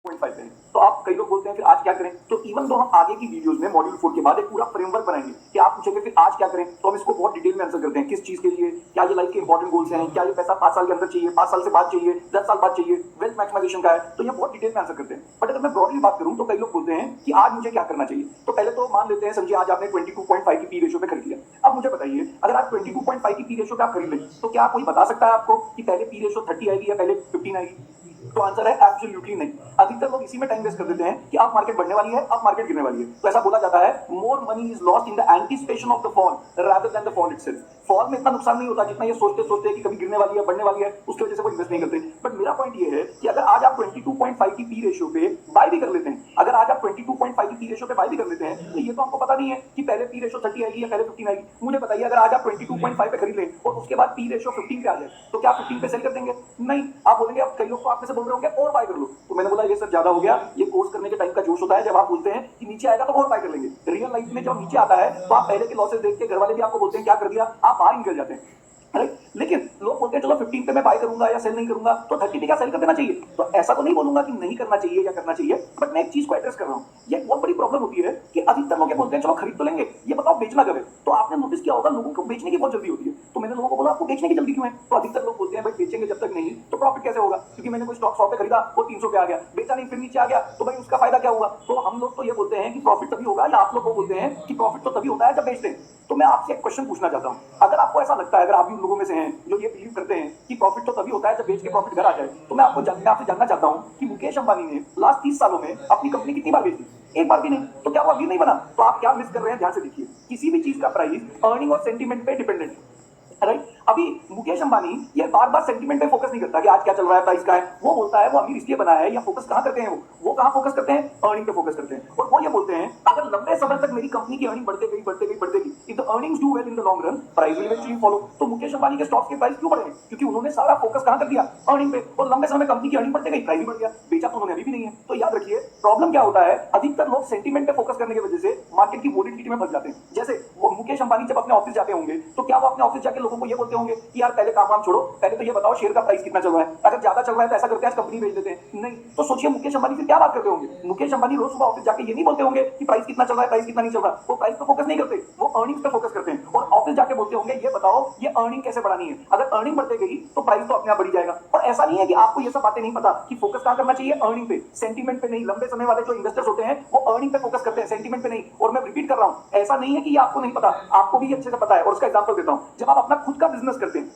5 करें। तो आप कई लोग बोलते हैं फिर आज क्या करें। तो इवन दो हम आगे की वीडियोस में मॉड्यूल 4 के बाद एक पूरा फ्रेमवर्क बनाएंगे कि आप पूछेंगे फिर आज क्या करें, तो हम इसको बहुत डिटेल में आंसर करते हैं किस चीज के लिए, क्या ये लाइफ के इंपॉर्टेंट गोल्स हैं, क्या ये पैसा 5 साल के अंदर चाहिए, 5 साल से बाद चाहिए, 10 साल बाद चाहिए, वेल्थ मैक्सिमाइजेशन का है, तो ये बहुत डिटेल में आंसर करते हैं। बट अगर मैं ब्रॉडली बात करूं तो कई लोग बोलते हैं कि आज मुझे क्या करना चाहिए। तो पहले तो मान लेते हैं, समझिए आज आपने 22.5 की पी रेशियो पे खरीद लिया। अब मुझे बताइए अगर आप 22.5 की पी रेशियो पे आप खरीद लें तो क्या कोई बता सकता है आपको कि पहले पी रेशियो 30 आएगी या पहले 15 आएगी? तो आंसर है एब्सोल्युटली नहीं। अधिकतर लोग इसी में टाइम वेस्ट कर देते हैं कि अब मार्केट बढ़ने वाली है, अब मार्केट गिरने वाली है। तो ऐसा बोला जाता है more money is lost in the anticipation of the fall rather than the fall itself. Fall में इतना नुकसान नहीं होता जितना ये सोचते सोचते कि कभी गिरने वाली है, बढ़ने वाली है, उसकी वजह से वो इन्वेस्ट नहीं करते। बट मेरा पॉइंट ये है कि अगर आज आप 22.5 की पी रेशियो पे बाय भी कर लेते हैं, अगर आज आप 22.5 की पी रेशियो पे बाय भी कर लेते हैं, तो ये तो आपको पता नहीं है कि पहले पी रेशियो 30 आएगी या पहले 15 आएगी। मुझे बताइए अगर आज आप 22.5 पे खरीद लें और उसके बाद पी रेशियो 15 पे आ जाए तो क्या 15 पे सेल कर देंगे? नहीं। आप बोलेंगे, अब कई लोग तो आप में से बोल रहे होंगे और बाय कर लो। तो मैंने बोला ये सर ज्यादा हो गया। ये कोर्स करने के टाइम का जोश होता है जब आप बोलते हैं कि नीचे आएगा तो और बाय कर लेंगे। रियल लाइफ में जब नीचे आता है तो आप पहले के लॉसेस देख के घर वाले भी आपको बोलते हैं क्या कर दिया, आप बाहर निकल जाते हैं। राइट। लेकिन लोग बोलते हैं चलो 15 पे मैं बाय करूंगा या सेल नहीं करूंगा, तो 30 पे क्या सेल कर देना चाहिए? तो ऐसा तो नहीं बोलूंगा कि नहीं करना चाहिए या करना चाहिए, बट मैं एक चीज को एड्रेस कर रहा हूं। ये एक बहुत बड़ी प्रॉब्लम होती है कि अधिकतर लोग बोलते हैं चलो खरीद तो लेंगे, ये बताओ बेचना कब है। तो आपने नोटिस किया होगा लोगों को बेचने की बहुत जल्दी होती है। तो मैंने लोगों को बोला आपको बेचने की जल्दी क्यों है? तो अधिकतर लोग बोलते हैं भाई बेचेंगे जब तक नहीं तो प्रॉफिट कैसे होगा, क्योंकि मैंने कोई स्टॉक 100 पे खरीदा वो 300 पे आ गया, बेचा नहीं फिर नीचे आ गया, तो भाई उसका फायदा क्या हुआ। तो हम लोग तो ये बोलते हैं कि प्रॉफिट तभी होगा, या आप लोग को बोलते हैं कि प्रॉफिट तो तभी होता है जब बेचते हैं। तो मैं आपसे एक क्वेश्चन पूछना चाहता हूं, अगर आपको ऐसा लगता है, अगर आप भी उन लोगों में से हैं जो ये बिलीव करते हैं कि प्रॉफिट तो तभी होता है जब बेच के प्रॉफिट घर आ जाए, तो मैं आपसे जानना चाहता हूं कि मुकेश अंबानी ने लास्ट 30 सालों में अपनी कंपनी कितनी बार बेची? एक बार भी नहीं। तो क्या वो अमीर नहीं बना? तो आप क्या मिस कर रहे हैं, ध्यान से देखिए। किसी भी चीज का प्राइस अर्निंग और सेंटीमेंट पे डिपेंडेंट है। राइट। अभी मुकेश अंबानी ये बार बार सेंटीमेंट पे फोकस नहीं करता कि आज क्या चल रहा है, प्राइस का है। वो बोलता है वो अमीर इसलिए बना है, या फोकस कहां करते हैं, वो कहां फोकस करते हैं, अर्निंग पे फोकस करते हैं। और वो ये बोलते हैं अगर लंबे समय तक मेरी कंपनी की अर्निंग बढ़ते गई बढ़ते गई बढ़ते गई, if the earnings do well in the long run price will eventually follow. तो मुकेश अंबानी के स्टॉक्स के प्राइस क्यों बढ़े? क्योंकि उन्होंने सारा फोकस कहां कर दिया, अर्निंग पे। और लंबे समय में कंपनी की अर्निंग बढ़ते गई, प्राइस भी बढ़ गया, बेचा तो उन्होंने अभी भी नहीं है। तो याद रखिए प्रॉब्लम क्या होता है, अधिकतर लोग सेंटीमेंट पे फोकस करने की वजह से मार्केट की वोलेटिलिटी में फंस जाते हैं। जैसे वो मुकेश अंबानी जब अपने ऑफिस जाते होंगे तो क्या वो अपने ऑफिस जाके लोगों को ये बोलते होंगे कि यार पहले काम वाम छोड़ो, पहले तो ये बताओ शेयर का प्राइस कितना चल रहा है, अगर ज्यादा चल रहा है तो ऐसा करते हैं आज कंपनी बेच देते हैं? नहीं। तो सोचिए मुकेश अंबानी फिर क्या बात करते होंगे। मुकेश अंबानी रोज सुबह ऑफिस जाके ये नहीं बोलते होंगे कि प्राइस कितना चल रहा है, प्राइस कितना नहीं चल रहा। वो प्राइस पे फोकस नहीं करते, वो अर्निंग्स पे फोकस करते हैं। और ऑफिस जाके बोलते होंगे ये बताओ ये अर्निंग कैसे बढ़ानी है, अगर अर्निंग बढ़ते गई तो प्राइस तो अपने आप बढ़ी जाएगा। और ऐसा नहीं है कि आपको ये सब बातें नहीं पता कि फोकस कहां करना चाहिए, अर्निंग पे, सेंटीमेंट पे नहीं। लंबे समय वाले जो इन्वेस्टर्स होते हैं वो अर्निंग पे फोकस करते हैं, सेंटीमेंट पे नहीं। और मैं रिपीट कर रहा हूं, ऐसा नहीं है कि ये आपको नहीं पता, आपको भी अच्छे से पता है। और उसका एग्जांपल देता हूं, जब आप अपना खुद का बिजनेस करते हैं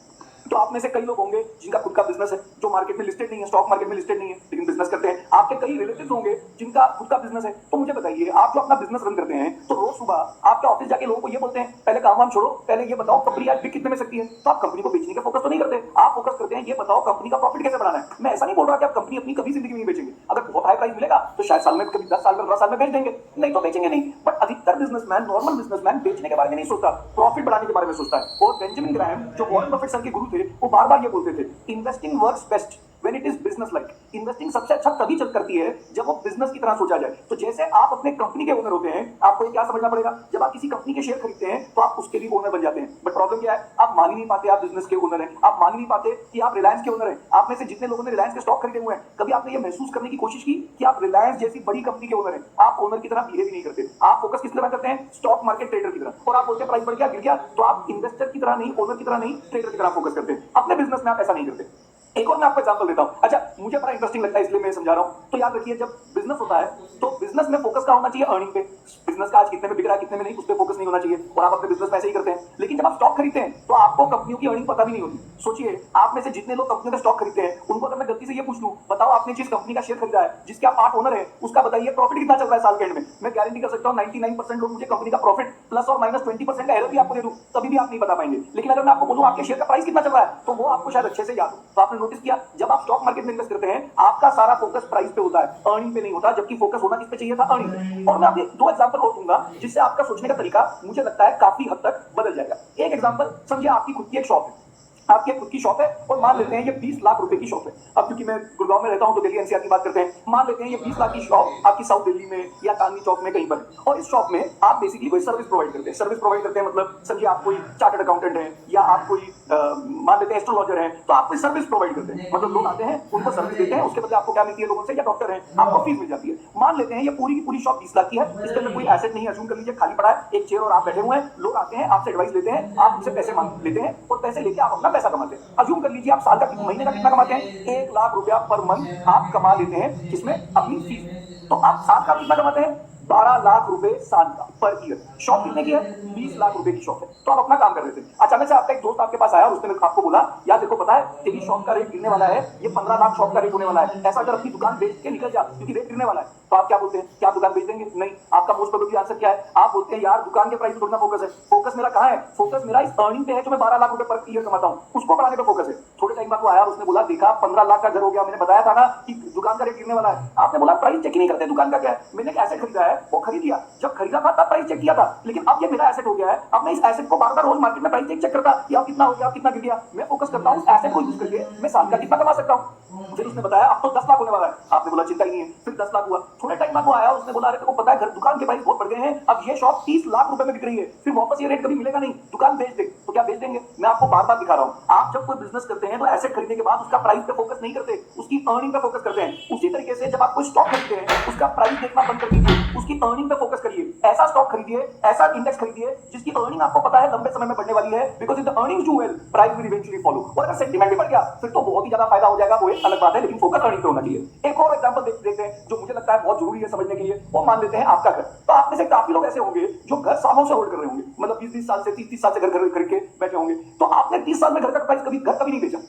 तो आप में से कई लोग होंगे जिनका खुद का बिजनेस है, जो मार्केट में लिस्टेड नहीं है, स्टॉक मार्केट में लिस्टेड नहीं है, लेकिन बिजनेस करते हैं। आपके कई रिलेटिव्स होंगे जिनका खुद का बिजनेस है। तो मुझे बताइए आप जो अपना बिजनेस रन करते हैं तो रोज सुबह आपके ऑफिस जाके लोगों को ये बोलते हैं पहले काम वाम छोड़ो, पहले ये बताओ कंपनी आज बिक कितने में सकती है। तो आप कंपनी को बेचने का फोकस तो नहीं करते, आप फोकस करते हैं ये बताओ कंपनी का प्रॉफिट कैसे बढ़ाना है। मैं ऐसा नहीं बोल रहा कि आप कंपनी अपनी कभी जिंदगी में नहीं बेचेंगे, अगर बहुत हाई प्राइस मिलेगा तो शायद साल में, कभी 10 साल में, 12 साल में बेच देंगे, नहीं तो बेचेंगे नहीं। बट अधिकतर बिजनेसमैन, नॉर्मल बिजनेसमैन बेचने के बारे में नहीं सोचता, प्रॉफिट बढ़ाने के बारे में सोचता है। और बेंजामिन ग्राहम जो वॉरेन बफेट सर के गुरु थे, वो बार बार ये बोलते थे investing works best when it is business like. Investing सबसे अच्छा तभी चल करती है जब वो बिजनेस की तरह सोचा जाए। तो जैसे आप अपने कंपनी के ओनर होते हैं, आपको क्या समझना पड़ेगा, जब आप किसी कंपनी के शेयर खरीदते हैं तो आप उसके भी ओनर बन जाते हैं। बट प्रॉब्लम क्या है, आप मान ही नहीं पाते आप बिजनेस के ओनर हैं, आप मान ही नहीं पाते कि आप रिलायंस के ओनर हैं। आप में से जितने लोगों ने रिलायंस के स्टॉक खरीदे हुए हैं, कभी आपने ये महसूस करने की कोशिश की कि आप रिलायंस जैसी बड़ी कंपनी के ओनर हैं? आप ओनर की तरह बिहेव ही नहीं करते, आप फोकस किस तरह करते हैं, स्टॉक मार्केट ट्रेडर की तरह। और आप बोलते हैं प्राइस बढ़ गया, गिर गया, तो आप इन्वेस्टर की तरह नहीं, ओनर की तरह नहीं, ट्रेडर की तरह फोकस करते हैं। अपने बिजनेस में आप ऐसा नहीं करते। एक और मैं आपको एग्जांपल देता हूं, अच्छा मुझे बड़ा इंटरेस्टिंग लगता है इसलिए मैं समझा रहा हूं। तो याद रखिए जब बिजनेस होता है तो बिजनेस में फोकस का होना चाहिए, अर्निंग पे। बिजनेस का आज कितने में बिक रहा है कितने में नहीं, उस पर फोकस नहीं होना चाहिए। और आप अपने बिजनेस में ऐसे ही करते हैं। लेकिन जब आप स्टॉक खरीदते हैं तो आपको कंपनियों की अर्निंग पता भी नहीं होती। सोचिए आप में से जितने लोग कंपनियों का स्टॉक खरीदते हैं, उनको अगर मैं गलती से ये पूछ लूं बताओ आपने जिस कंपनी का शेयर खरीदा है, जिसके आप 8 ओनर है, उसका बताइए प्रॉफिट कितना चल रहा है साल के एंड में। मैं गारंटी कर सकता हूं 99% लोग मुझे कंपनी का प्रॉफिट प्लस और माइनस 20% का एरर भी आपको दे दूं, तभी भी आप नहीं बता पाएंगे। लेकिन अगर मैं आपको बोलूं आपके शेयर का प्राइस कितना चल रहा है, तो वो आपको शायद अच्छे से याद हो। तो आपने नोटिस किया जब आप स्टॉक मार्केट में इन्वेस्ट करते हैं आपका सारा फोकस प्राइस पे होता है, अर्निंग पे नहीं होता, जबकि फोकस होना किस पे चाहिए था, अर्निंग पे। और मैं आपको 2 एग्जांपल और दूंगा जिससे आपका सोचने का तरीका मुझे लगता है काफी हद तक बदल जाएगा। एक एग्जांपल समझिए, आपकी खुद की एक शॉप है, आपकी खुद की शॉप है और मान लेते हैं ये 20 लाख रुपए की शॉप है। अब क्योंकि मैं गुड़गांव में रहता हूं तो दिल्ली एनसीआर की बात करते हैं, मान लेते हैं ये 20 लाख की शॉप आपकी साउथ दिल्ली में या चांदनी चौक में कहीं पर। और इस शॉप में आप बेसिकली कोई सर्विस प्रोवाइड करते हैं। सर्विस प्रोवाइड करते हैं मतलब समझिए आप कोई चार्टर्ड अकाउंटेंट है, या आप कोई मान लेते हैं एस्ट्रोलॉजर हैं, तो आपको सर्विस प्रोवाइड करते हैं, मतलब लोग आते हैं उनको सर्विस देते हैं, उसके बदले आपको क्या मिलती है लोगों से, या डॉक्टर हैं आपको फीस मिल जाती है। मान लेते हैं ये पूरी की पूरी शॉप 20 लाख की है, इसके अंदर कोई एसेट नहीं है, अज्यूम कर लीजिए खाली पड़ा है एक चेयर और आप बैठे हुए हैं, लोग आते हैं आपसे एडवाइस लेते हैं, आप उनसे पैसे मांग लेते हैं और पैसे लेके आप अपना पैसा कमाते हैं। अज्यूम कर लीजिए आप साल का महीने का कितना कमाते हैं, 1 लाख रुपया पर मंथ आप कमा लेते हैं, किसमें, अपनी फीस में। तो आप साल का कितना कमाते हैं, 12 लाख रुपए साल का पर ईयर। शॉप कितने की है, 20 लाख रुपए की शॉप है। तो आप अपना काम कर रहे थे, अचानक से आपका एक दोस्त आपके पास आया और उसने आपको बोला यार देखो पता है तेरी शॉप का रेट गिरने वाला है, ये 15 लाख शॉप का रेट होने वाला है, ऐसा अगर अपनी दुकान बेच के निकल जा क्योंकि रेट गिरने वाला है। तो आप क्या बोलते हैं, क्या दुकान बेच देंगे, नहीं। आपका मोस्ट प्रोबेबली आंसर क्या है, आप बोलते हैं यार दुकान के प्राइस पे थोड़ा फोकस है, फोकस मेरा कहां है, फोकस मेरा इस अर्निंग पे है जो मैं 12 लाख रुपए पर ईयर कमाता हूं, उसको बढ़ाने पे फोकस है। थोड़े टाइम बाद वो आया, उसने बोला देखा 15 लाख का घर हो गया, मैंने बताया था ना कि दुकान का रेट गिरने वाला है। आपने बोला प्राइस चेक ही नहीं करते दुकान का क्या है, मैंने एक एसेट खरीदा है, वो खरीद लिया, जब खरीदा था तब प्राइस चेक किया था, लेकिन अब ये मेरा एसेट हो गया है, अब मैं इस एसेट को बार बार रोज मार्केट में प्राइस चेक करता कि अब कितना हो गया, अब कितना गिर गया, मैं फोकस करता हूं उस एसेट को यूज करके मैं साल का कितना कमा सकता हूं। फिर उसने बताया अब तो 10 लाख होने वाला है, आपने बोला चिंता ही नहीं है, फिर 10 लाख हुआ। थोड़े टाइम बाद वो आया, उसने बोला अरे तेरे को पता है घर दुकान के प्राइस बहुत बढ़ गए हैं, अब ये शॉप 30 लाख रुपए में बिक रही है, फिर वापस ये रेट कभी मिलेगा नहीं, दुकान बेच दे। तो क्या बेच देंगे, मैं आपको बार बार दिखा रहा हूं, आप जब कोई बिजनेस करते हैं तो एसेट खरीदने के बाद उसका प्राइस पे फोकस नहीं करते, उसकी अर्निंग पे फोकस करते हैं। उसी तरीके से जब आप कोई स्टॉक खरीदते हैं उसका प्राइस देखना बंद कर दीजिए, उसकी अर्निंग पे फोकस करिए। ऐसा स्टॉक खरीदिए, ऐसा इंडेक्स खरीदिए जिसकी अर्निंग आपको पता है लंबे समय में बढ़ने वाली है, because if the earnings do well price will eventually follow. और अगर सेंटीमेंट भी बढ़ गया फिर तो बहुत ही ज्यादा फायदा हो जाएगा, वो एक अलग बात है, लेकिन फोकस अर्निंग पे होना चाहिए। एक और एग्जांपल देखते हैं जो मुझे लगता है बहुत जरूरी है समझने के लिए, वो मान लेते हैं आपका घर। तो आप में से काफी लोग ऐसे होंगे जो घर सालों से होल्ड कर रहे होंगे, मतलब 20-20 साल से 30-30 साल से घर खरीद के बैठे होंगे। तो आपने 30 साल में घर का प्राइस कभी नहीं बेचा।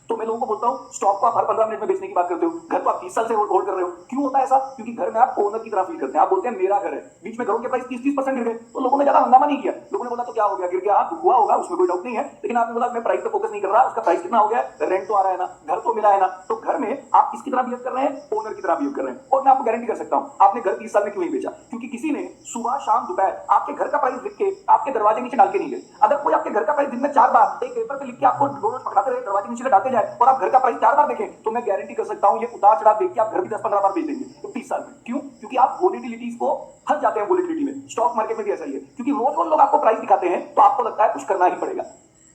तो मैं लोगों को बोलता हूं स्टॉक को आप हर 15 मिनट में बेचने की बात करते हो, घर तो आप 30 साल से होल्ड कर रहे हो। क्यों होता है ऐसा, क्योंकि घर में आप ओनर की तरह फील करते हैं, आप बोलते हैं मेरा घर है। बीच में घरों के प्राइस 30-30% गिर गए तो लोगों ने ज्यादा हंगामा नहीं किया, लोगों ने बोला तो क्या हो गया, गिर गया, दुख हुआ होगा, उसमें कोई डाउट नहीं है, लेकिन आपने बोला मैं प्राइस पे फोकस नहीं कर रहा, उसका प्राइस कितना हो गया, रेंट तो आ रहा है ना, घर तो मिला है ना। तो घर में आप किसकी तरह बिहेव कर रहे हैं, ओनर की तरह बिहेव कर रहे हैं। और मैं आपको गारंटी कर सकता हूं आपने घर 30 साल में क्यों नहीं बेचा, क्योंकि किसी ने सुबह शाम दोपहर आपके घर का प्राइस लिख के आपके दरवाजे नीचे डाल के नहीं गए। अगर कोई आपके घर का प्राइस दिन में 4 बार एक पेपर पे लिख के आपको रोज पकड़ाते रहे, दरवाजे नीचे डालते जाए और आप घर का प्राइस 4 बार देखें, तो मैं गारंटी कर सकता हूं ये उतार चढ़ाव देख के आप घर भी 10-15 बार बेच देंगे 30 साल में। क्यों, क्योंकि आप वोलेटिलिटीज को फंस जाते हैं वोलेटिलिटी में। स्टॉक मार्केट में भी ऐसा ही है, क्योंकि रोज लोग आपको प्राइस दिखाते हैं तो आपको लगता है कुछ करना ही पड़ेगा।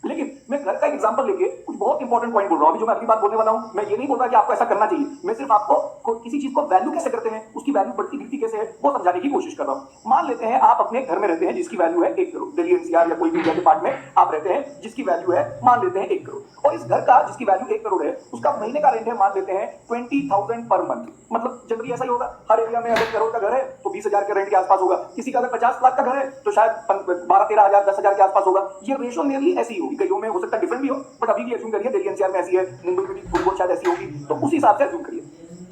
लेकिन मैं घर का एक एग्जांपल लेके कुछ बहुत इंपॉर्टेंट पॉइंट बोल रहा हूं, अभी जो मैं अगली बात बोलने वाला हूं, मैं ये नहीं बोल रहा कि आपको ऐसा करना चाहिए, मैं सिर्फ आपको किसी चीज को वैल्यू कैसे करते हैं, उसकी वैल्यू बढ़ती गिरती कैसे है वो समझाने की कोशिश कर रहा हूं। मान लेते हैं आप अपने घर में रहते हैं जिसकी वैल्यू है 1 करोड़, दिल्ली एनसीआर या कोई भी इंडिया के पार्ट में आप रहते हैं जिसकी वैल्यू है मान लेते हैं 1 करोड़, और इस घर का जिसकी वैल्यू 1 करोड़ है उसका महीने का रेंट है मान लेते हैं 20,000 पर मंथ। मतलब जनरली ऐसा ही होगा, हर एरिया में अगर करोड़ का घर है तो 20,000 के रेंट के आसपास होगा, किसी का अगर 50 लाख का घर है तो शायद 12-13 हजार 10,000 के आसपास होगा। ये रेशो नियरली ऐसी ही होगी, कईयों में हो सकता है डिफरेंट भी हो, बट अभी भी अज्यूम करिए दिल्ली एनसीआर में ऐसी है, मुंबई में भी फुटबॉल शायद ऐसी होगी, तो उसी हिसाब से अज्यूम करिए।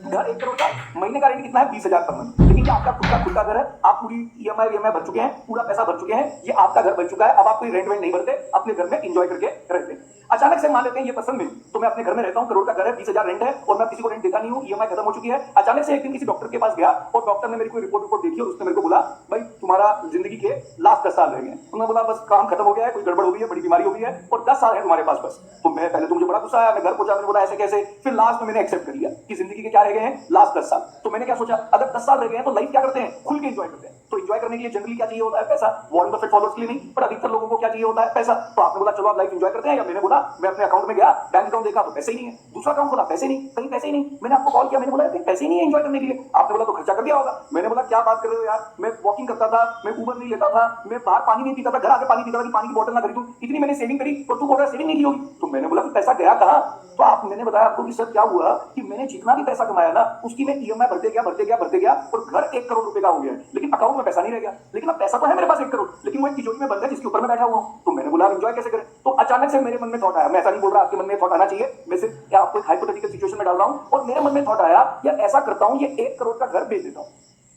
घर 1 करोड़ का, महीने का रेंट कितना है 20,000 पर मंथ, लेकिन ये आपका खुद का घर है, आप पूरी ईएमआई भर चुके हैं, पूरा पैसा भर चुके हैं, ये आपका घर बन चुका है, अब आप कोई रेंट वेंट नहीं भरते, अपने घर में एंजॉय करके रहते हैं। अचानक से मान लेते हैं ये पसंद नहीं, तो मैं अपने घर में रहता हूं, करोड़ का घर है, 20,000 रेंट है और मैं किसी को रेंट देता नहीं हूं, ईएमआई खत्म हो चुकी है। अचानक से एक दिन किसी डॉक्टर के पास गया और डॉक्टर ने मेरी कोई रिपोर्ट देखी और उसने मेरे को बोला भाई तुम्हारा जिंदगी के लास्ट 10 साल रह गए। उन्होंने बोला बस काम खत्म हो गया है, कोई गड़बड़ हो गई है, बड़ी बीमारी हो गई है और 10 साल है तुम्हारे पास बस। तो मैं पहले तो मुझे बड़ा गुस्सा आया, मैं घर पहुंचा, मैंने बोला ऐसे कैसे, फिर लास्ट में मैंने एक्सेप्ट कर लिया कि जिंदगी के क्या रह गए हैं, लास्ट 10 साल। तो मैंने क्या सोचा, अगर 10 साल रह गए हैं तो लाइफ क्या करते हैं, खुल के एंजॉय करते हैं। तो एंजॉय करने के लिए जनरली क्या चाहिए होता है, पैसा। वॉरेन बफेट फॉलोअर्स के लिए नहीं, पर अधिकतर लोगों को क्या चाहिए होता है, पैसा। तो आपने बोला चलो आप लाइफ एंजॉय करते हैं, या मैंने बोला मैं अपने अकाउंट में गया, बैंक अकाउंट देखा तो पैसे ही नहीं है, दूसरा अकाउंट खोला पैसे नहीं, कहीं पैसे ही नहीं, मैंने आपको कॉल किया, मैंने बोला पैसे ही नहीं है एंजॉय करने के लिए। आपने बोला तो खर्चा कर दिया होगा। मैंने बोला क्या बात कर रहे हो यार, मैं वॉकिंग करता था, मैं उबर नहीं लेता था, मैं बाहर पानी नहीं पीता था, घर आके पानी पीता था कि पानी की बोतल ना खरीदूं, इतनी मैंने सेविंग करी और तू बोल रहा सेविंग नहीं की होगी। तो मैंने बोला पैसा गया कहां। तो आप मैंने बताया आपको कि सर क्या हुआ कि मैंने जितना भी पैसा कमाया ना उसकी मैं ईएमआई भरते गया और घर 1 करोड़ रुपए का हो गया, लेकिन अकाउंट में पैसा नहीं रह गया। लेकिन अब पैसा तो है मेरे पास 1 करोड़, लेकिन वो एक तिजोरी में बंद है जिसके ऊपर मैं बैठा हुआ हूं। तो मैंने बोला एंजॉय कैसे करें। तो अचानक से मेरे मन में थॉट आया, मैं ऐसा नहीं बोल रहा आपके मन में थॉट आना चाहिए, मैं सिर्फ आपको एक हाइपोथेटिकल सिचुएशन में डाल रहा हूं, और मेरे मन में थॉट आया यार ऐसा करता हूं, ये 1 करोड़ का घर बेच देता हूं,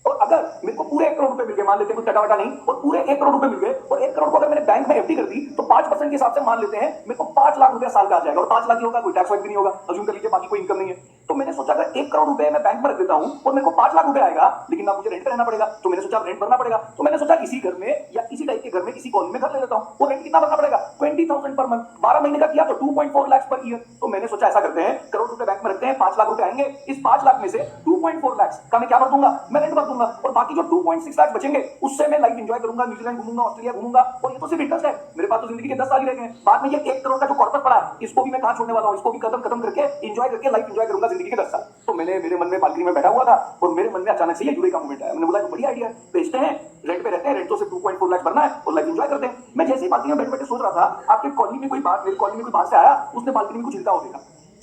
और अगर मेरे को पूरे 1 करोड़ रुपए मिल गए, मान लेते हैं कुछ टटावटा नहीं, और पूरे 1 करोड़ रुपए मिल गए, और 1 करोड़ को अगर मैंने बैंक में एफडी कर दी तो 5% के हिसाब से मान लेते हैं मेरे को 5 लाख रुपया साल का आ जाएगा, और 5 लाख ही होगा, कोई टैक्स वैक्स भी नहीं होगा, अज्यूम कर लीजिए बाकी कोई इनकम नहीं है। तो मैंने सोचा अगर 1 करोड़ रुपए मैं बैंक में रख देता हूं और मेरे को 5 लाख रुपए आएगा, लेकिन अब मुझे रेंट पे रहना पड़ेगा, तो मैंने सोचा रेंट भरना पड़ेगा। तो मैंने सोचा इसी घर में या इसी टाइप के घर में इसी कॉलोनी में घर ले लेता हूं। वो रेंट कितना भरना पड़ेगा? 20,000 पर मंथ, 12 महीने का किया तो 2.4 लाख पर ईयर। तो मैंने सोचा ऐसा करते हैं, करोड़ रुपए बैंक में रखते हैं, 5 लाख रुपए आएंगे, इस 5 लाख में से 2.4 लाख का मैं क्या भर दूंगा? मैं रेंट भर दूंगा, और बाकी जो 2.6 लाख बचेंगे उससे मैं लाइफ एंजॉय करूंगा, न्यूजीलैंड घूमूंगा, ऑस्ट्रेलिया घूमूंगा। और ये तो सिर्फ इंटरेस्ट है, मेरे पास तो जिंदगी के 10 साल ही रह गए हैं। बाद में ये 1 करोड़ का जो कॉर्पस पड़ा है, इसको भी मैं कहां छोड़ने वाला हूं? इसको भी खत्म करके एंजॉय करके लाइफ एंजॉय करूंगा जिंदगी के 10 साल। तो मेरे मन में बालकनी में बैठा हुआ था और मेरे मन में अचानक से ये जुड़े का मूवमेंट आया। मैंने बोला बढ़िया आइडिया है, बेचते हैं, रेंट पे रहते हैं, रेंट तो सिर्फ 2.4 लाख भरना है और लाइफ एंजॉय करते हैं। मैं जैसे ही बालकनी में बैठे बैठे सोच रहा था, आपके कॉलोनी में कोई बात, मेरी कॉलोनी में कोई बाहर से आया, उसने बालकनी में कुछ हिलता हुआ देखा,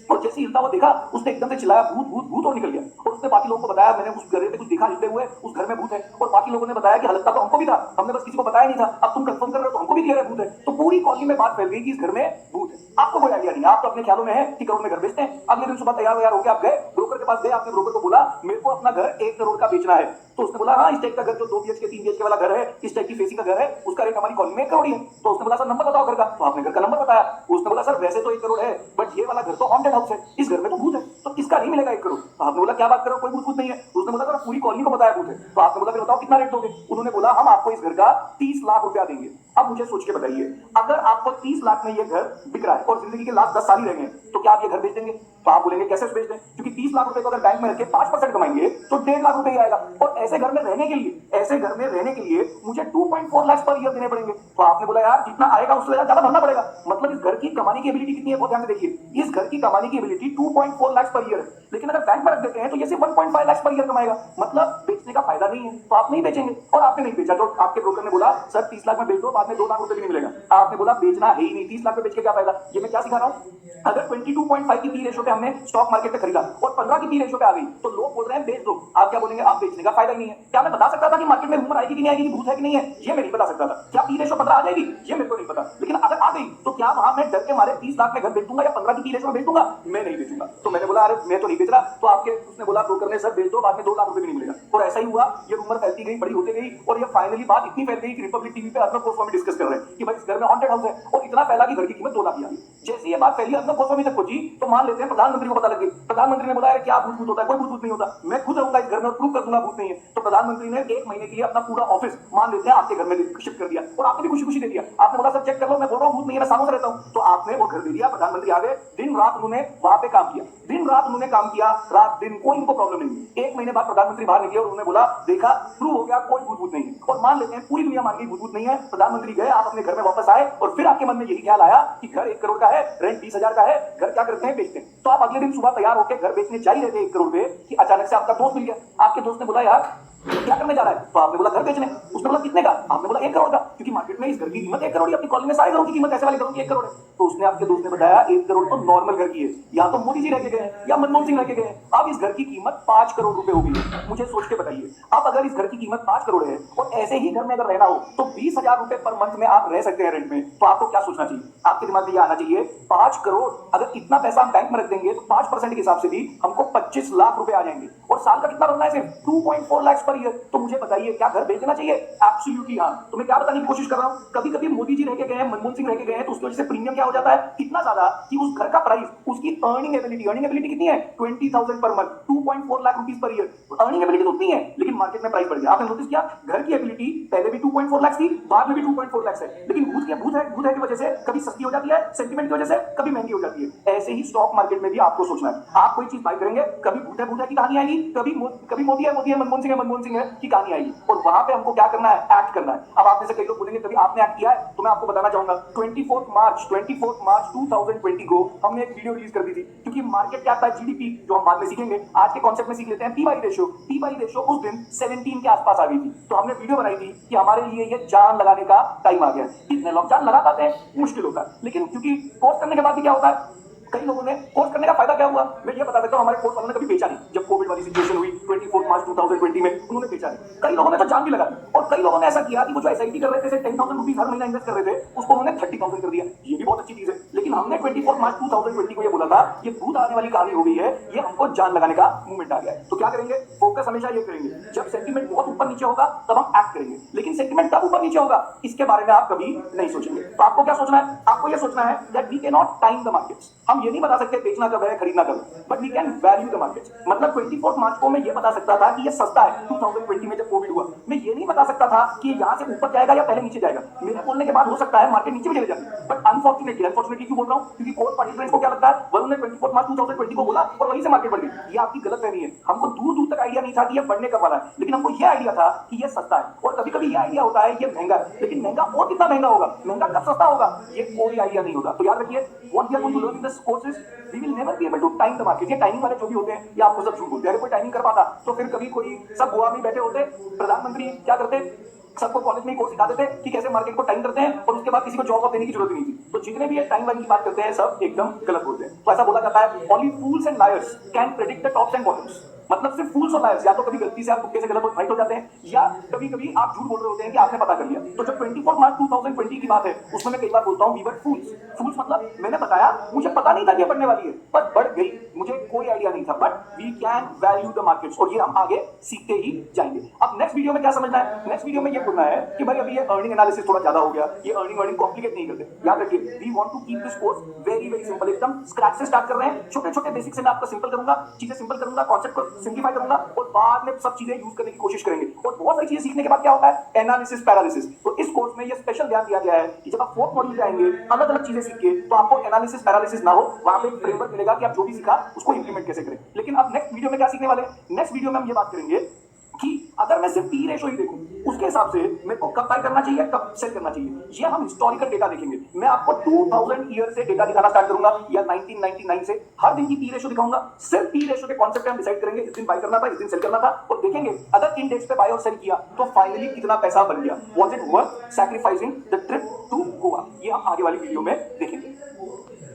और जैसे हिलता हुआ देखा उसने एकदम से चिल्लाया भूत भूत भूत और निकल गया। और उसने बाकी लोगों को बताया मैंने उस घर पे कुछ देखा हिलते हुए, उस घर में भूत है। और बाकी लोगों ने बताया कि हलकता तो हमको भी था, हमने बस किसी को बताया नहीं था, अब तुम कंफर्म कर रहे हो तो हमको भी क्लियर है भूत है। तो पूरी कॉलोनी में बात फैल गई कि इस घर में भूत है। आपको कोई आइडिया नहीं, आप तो अपने ख्यालों में है कि करोड़ में घर बेचते हैं। अगले दिन सुबह तैयार होकर आप गए ब्रोकर के पास गए, आपने ब्रोकर को बोला मेरे को अपना घर 1 करोड़ का बेचना है। तो उसने बोला हाँ, इस टाइप का घर जो 2 BHK 3 BHK वाला घर है, इस टाइप की फेसिंग का घर है, उसका रेट हमारी कॉलोनी में 1 करोड़ ही है। तो उसने बोला सर नंबर बताओ घर का, तो आपने घर का नंबर बताया। उसने बोला सर वैसे तो 1 करोड़ है, बट ये वाला घर तो हॉन्टेड हाउस है, इस घर में तो भूत है, तो इसका नहीं मिलेगा 1 करोड़। तो आपने बोला क्या बात कर रहे हो, कोई भूत नहीं है। उसने बोला सर पूरी कॉलोनी को बताया भूत है। तो आपने बोला फिर बताओ कितना रेट दोगे? उन्होंने बोला हम आपको इस घर का 30 लाख रुपया देंगे। अब मुझे सोच के बताइए, अगर आपको 30 लाख में ये घर बिक रहा है और जिंदगी के लास्ट 10 साल ही रह गए, तो क्या आप ये घर बेच देंगे? तो आप बोलेंगे कैसे बेच दें, क्योंकि 30 लाख रुपए को अगर बैंक में रखे 5% कमाएंगे तो 1.5 लाख रुपए ही आएगा। और ऐसे घर में रहने के लिए मुझे 2.4 लाख पर ईयर देने पड़ेंगे। तो आपने बोला यार जितना आएगा उससे ज्यादा भरना पड़ेगा। मतलब इस घर की कमाने की एबिलिटी कितनी है, बहुत ध्यान से देखिए। इस घर की कमाने की एबिलिटी 2.4 लाख पर ईयर है, लेकिन अगर बैंक में रख देते हैं तो ये सिर्फ 1.5 लाख पर ईयर कमाएगा। मतलब बेचने का फायदा नहीं है, तो आप नहीं बेचेंगे। और आपने नहीं बेचा, तो आपके ब्रोकर ने बोला सर 30 लाख में बेच दो, बाद में 2 लाख रुपए भी नहीं मिलेगा। आपने बोला बेचना है ही नहीं, 30 लाख में बेच के क्या फायदा। ये मैं क्या सिखा रहा हूं, अगर 22.5 की पी रेशो पे हमने स्टॉक मार्केट में खरीदा और 15 की पी रेशो पे आ गई, तो लोग बोल रहे हैं बेच दो, आप क्या बोलेंगे आप बेचने का फायदा ही नहीं है। क्या मैं बता सकता था कि मार्केट में रूमर आएगी कि नहीं आएगी, भूत है कि नहीं है? ये मैं नहीं बता सकता था। क्या पी रेशो 15 आ जाएगी? ये मेरे को नहीं पता। लेकिन अगर आ गई तो क्या वहां मैं डर के मारे 30 लाख में घर बेच दूंगा या 15 की पी रेशो में बेच दूंगा? मैं नहीं बेचूंगा। तो मैंने बोला अरे मैं तो नहीं बेच रहा। तो आपके उसने बोला ब्रोकर ने सर बेच दो, बाद में 2 लाख रुपए भी नहीं मिलेगा। और ऐसा ही हुआ, ये रूमर फैलती गई, बड़ी होती गई, और ये फाइनली बात इतनी फैल गई कि रिपब्लिक टीवी पे अर्नब गोस्वामी डिस्कस कर रहे हैं कि भाई इस घर में हॉन्टेड हाउस है, और इतना फैला कि घर की कीमत 2 लाख ही आ गई। जैसे ये बात फैली अर्नब गोस्वामी तक पहुंची, तो मान लेते हैं प्रधानमंत्री को पता लग गई। प्रधानमंत्री ने बोला है क्या भूत होता है? कोई भूत नहीं होता, मैं खुद रहूंगा इस घर में और प्रूव कर दूंगा भूत नहीं है। तो प्रधानमंत्री ने 1 महीने के लिए अपना पूरा ऑफिस मान लेते हैं आपके घर में शिफ्ट कर दिया, और आपने भी खुशी खुशी दे दिया। आपने बोला सर चेक कर लो, मैं बोल रहा हूं भूत नहीं है, मैं सामने से रहता हूं। तो आपने वो घर दे दिया, प्रधानमंत्री आ गए, दिन रात उन्होंने वहां पे काम किया, दिन रात उन्होंने काम किया, रात दिन कोई इनको प्रॉब्लम नहीं। 1 महीने बाद प्रधानमंत्री बाहर निकले और उन्होंने बोला देखा प्रूव हो गया कोई भूत नहीं है। और मान लेते हैं पूरी दुनिया मान गई भूत नहीं है, प्रधानमंत्री गए, आप अपने घर में वापस आए, और फिर आपके मन में यही ख्याल आया कि घर 1 करोड़ का है, रेंट 20,000 का है, घर क्या करते हैं बेचते हैं। तो आप अगले दिन सुबह तैयार होकर घर बेचने जा ही रहे थे 1 करोड़ पे कि अचानक से आपका दोस्त मिल गया। आपके दोस्त ने बोला यार क्या करने जा रहा है? तो आपने बोला घर बेचने। उसने बोला कितने का? आपने बोला 1 करोड़ का, क्योंकि मार्केट में इस घर की कीमत 1 करोड़ है, अपनी कॉलोनी में सारे घरों की कीमत ऐसे वाले घरों की 1 करोड़ है। तो उसने आपके दोस्त ने बताया 1 करोड़ तो नॉर्मल घर की है, या तो मोदी जी रह के गए या मनमोहन सिंह रह के गए, अब इस घर की कीमत 5 करोड़ रुपए हो गई है। मुझे सोच के बताइए, अब अगर इस घर की कीमत 5 करोड़ है और ऐसे ही घर में अगर रहना हो तो 20,000 रुपए पर मंथ में आप रह सकते हैं रेंट में, तो आपको क्या सोचना चाहिए? आपके दिमाग में यह आना चाहिए 5 करोड़, अगर इतना पैसा हम बैंक में रख देंगे तो 5% के हिसाब से भी हमको 25 लाख रुपए आ जाएंगे, और साल का कितना बनना है? सिर्फ 2.4 लाख पर ईयर। तो मुझे बताइए क्या घर बेच देना चाहिए? एब्सोल्युटली हाँ। तो मैं क्या बताने की कोशिश कर रहा हूं, कभी कभी मोदी जी रह के गए हैं, मनमोहन सिंह रह के गए हैं, तो उसकी वजह से प्रीमियम क्या हो जाता है इतना ज्यादा कि उस घर का प्राइस, उसकी अर्निंग एबिलिटी कितनी है? 20,000 per month, 2.4 lakh rupees per year. Earning ability तो उतनी है, लेकिन मार्केट में प्राइस बढ़ गया। आपने नोटिस किया घर की एबिलिटी पहले भी 2.4 लाख थी, बाद में भी 2.4 लाख है, लेकिन भूत है की वजह से कभी सस्ती हो जाती है, सेंटिमेंट की वजह से कभी महंगी हो जाती है। ऐसे ही स्टॉक मार्केट में भी आपको सोचना है, आप कोई चीज बाय करेंगे, कभी भूत है की कहानी आएगी, कभी मोदी है मनमोहन सिंह है की कहानी आएगी, और वहां पे हमको क्या करना है? एक्ट करना है। अब आप में से कई लोग बोलेंगे कभी आपने एक्ट किया है, तो मैं आपको बताना चाहूंगा 24 मार्च 2020 को हमने एक वीडियो रिलीज कर दी थी, क्योंकि मार्केट क्या था, जीडीपी, जो हम बाद में सीखेंगे, आज के कॉन्सेप्ट में सीख लेते हैं। पी बाई रेशियो उस दिन 17 के आसपास आ गई थी, तो हमने वीडियो बनाई थी कि हमारे लिए ये जान लगाने का टाइम आ गया। कितने लोग जान लगा पाते हैं? मुश्किल होता है, लेकिन क्योंकि कोर्स करने के बाद भी क्या होता है, कई लोगों ने कोर्स करने का फायदा क्या हुआ, मैं ये बता सकता हूं, हमारे कोर्स वालों ने कभी बेचा नहीं। जब कोविड वाली सिचुएशन हुई 24 मार्च 2020 में, उन्होंने बेचा नहीं। कई लोगों ने तो जान भी लगा, और कई लोगों ने ऐसा किया कि वो जो एसआईपी कर रहे थे, 10,000 रुपीज हर महीना इन्वेस्ट कर रहे थे, उसको उन्होंने 30,000 कर दिया। ये भी बहुत अच्छी चीज है, लेकिन हमने 24 मार्च 2020 को ये बोला था ये भूत आने वाली कहानी हो गई है, ये हमको जान लगाने का मूवमेंट आ गया है। तो क्या करेंगे? फोकस हमेशा ये करेंगे, जब सेंटीमेंट बहुत ऊपर नीचे होगा तब हम एक्ट करेंगे, लेकिन सेंटीमेंट कब ऊपर नीचे होगा इसके बारे में आप कभी नहीं सोचेंगे। तो आपको क्या सोचना है? आपको ये सोचना है that we can not time the markets. हम ये नहीं बता सकते बेचना कब है खरीदना कब है, but we can value the market. मतलब 24 मार्च को मैं ये बता सकता था कि ये सस्ता है 2020 में जब कोविड हुआ। मैं ये नहीं बता सकता था कि यहाँ से ऊपर जाएगा या पहले नीचे जाएगा। मेरे बोलने के बाद हो सकता है मार्केट नीचे भी चले जाए, बट अनफॉर्चुनेटली क्यों बोल रहा हूँ, क्योंकि कोर पार्टिसिपेंट्स को क्या लगता है वरुण ने 24 मार्च 2020 को बोला और वहीं से मार्केट बढ़ गई। ये आपकी गलत फहमी है। हमको दूर दूर तक आइडिया नहीं था कि ये बढ़ने कब वाला है, लेकिन हमको ये आइडिया था कि ये सस्ता है। और कभी कभी ये आइडिया होता है ये महंगा है, लेकिन महंगा और कितना महंगा होगा, महंगा कब सस्ता होगा, ये कोई आइडिया नहीं होता। तो याद रखिए, what we are going to learn in this course is we will never be able to time the market. ये टाइमिंग वाले जो भी होते हैं ये आपको सब झूठ बोलते हैं। अगर कोई टाइमिंग कर पाता तो फिर कभी कोई सब गोवा में बैठे होते, प्रधानमंत्री क्या करते, सबको कॉलेज में ही कोर्स सिखा देते कि कैसे मार्केट को टाइम करते हैं और उसके बाद किसी को जॉब देने की जरूरत नहीं थी। तो जितने भी ये टाइम वाइम की बात करते हैं सब एकदम गलत बोलते हैं। तो ऐसा बोला जाता है only fools and lawyers can predict the tops and bottoms. मतलब सिर्फ फूल्स और लायर्स या तो कभी गलती से आप तुक्के से गलत राइट हो जाते हैं, या कभी कभी आप झूठ बोल रहे होते हैं कि आपने पता कर लिया। तो जब 24 मार्च 2020 की बात है उसमें मैं कई बार बोलता हूँ वी वर फूल्स। फूल्स मतलब मैंने बताया, मुझे पता नहीं था कि बढ़ने वाली है पर बढ़ गई, मुझे कोई आइडिया नहीं था, but we can value the markets और ये हम आगे सीखते ही जाएंगे। अब नेक्स्ट वीडियो में क्या समझना है, नेक्स्ट वीडियो में ये बोलना है कि भाई अभी ये अर्निंग एनालिसिस थोड़ा ज्यादा हो गया, ये अर्निंग कॉम्प्लिकेट नहीं करते। याद रखिए we want to keep this course very very simple, एकदम स्क्रैच से स्टार्ट कर रहे हैं। छोटे छोटे बेसिक से मैं आपको सिंपल करूंगा, चीजें सिंपल करूंगा, कॉन्सेप्ट को सिंप्लीफाई करूंगा और बाद में सब चीजें यूज करने की कोशिश करेंगे। और बहुत सारी चीजें सीखने के बाद क्या होता है, एनालिसिस पैरालिसिस। तो इस कोर्स में ये स्पेशल ध्यान दिया गया है कि जब आप फोर्थ मॉड्यूल पे आएंगे अलग अलग चीजें सीख के, तो आपको एनालिसिस पैरालिसिस ना हो, वहां पे फ्रेमवर्क मिलेगा कि आप जो भी सीखा उसको इंप्लीमेंट कैसे करें। लेकिन अब नेक्स्ट वीडियो में क्या सीखने वाले हैं, नेक्स्ट वीडियो में हम ये बात करेंगे कि अगर मैं सिर्फ पी रेशो ही देखूं उसके हिसाब से मेरे को कब बाय करना चाहिए कब सेल करना चाहिए, ये हम हिस्टोरिकल डेटा देखेंगे। मैं आपको 2000 ईयर से डेटा दिखाना स्टार्ट करूंगा या 1999 से, हर दिन की पी रेशो दिखाऊंगा। सिर्फ पी रेशो के कॉन्सेप्ट हम डिसाइड करेंगे, इस दिन बाय करना था इस दिन सेल करना था, और देखेंगे अगर इन डेट्स पे बाय और सेल किया तो फाइनली कितना पैसा बन गया, was it worth sacrificing the trip to Goa. ये हम आगे वाली वीडियो में देखेंगे।